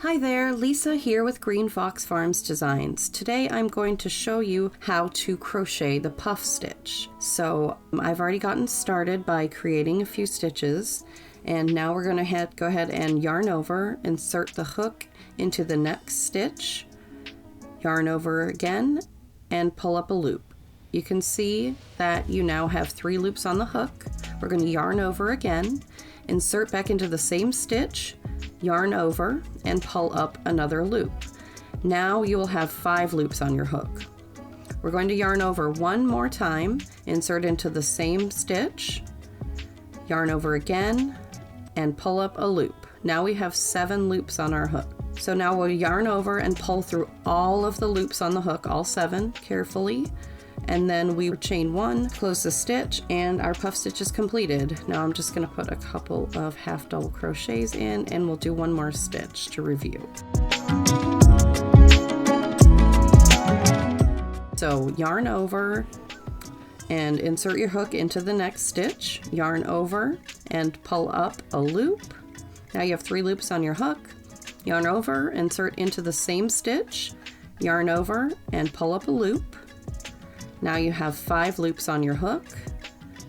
Hi there, Lisa here with Green Fox Farms Designs. Today I'm going to show you how to crochet the puff stitch. So I've already gotten started by creating a few stitches, and now we're going to go ahead and yarn over, insert the hook into the next stitch, yarn over again, and pull up a loop. You can see that you now have 3 loops on the hook. We're going to yarn over again, insert back into the same stitch, yarn over, and pull up another loop. Now you will have 5 loops on your hook. We're going to yarn over one more time, insert into the same stitch, yarn over again, and pull up a loop. Now we have 7 loops on our hook. So now we'll yarn over and pull through all of the loops on the hook, all 7, carefully. And then we chain 1, close the stitch, and our puff stitch is completed. Now I'm just going to put a couple of half double crochets in, and we'll do one more stitch to review. So yarn over and insert your hook into the next stitch, yarn over and pull up a loop. Now you have 3 loops on your hook. Yarn over, insert into the same stitch, yarn over and pull up a loop. Now you have 5 loops on your hook.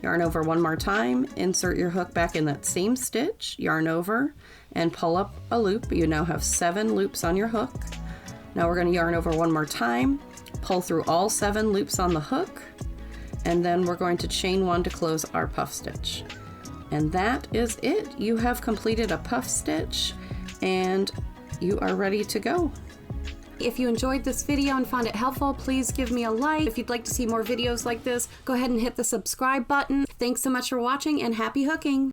Yarn over one more time, insert your hook back in that same stitch, yarn over, and pull up a loop. You now have 7 loops on your hook. Now we're going to yarn over one more time, pull through all 7 loops on the hook, and then we're going to chain 1 to close our puff stitch. And that is it. You have completed a puff stitch, and you are ready to go. If you enjoyed this video and found it helpful, please give me a like. If you'd like to see more videos like this, go ahead and hit the subscribe button. Thanks so much for watching, and happy hooking!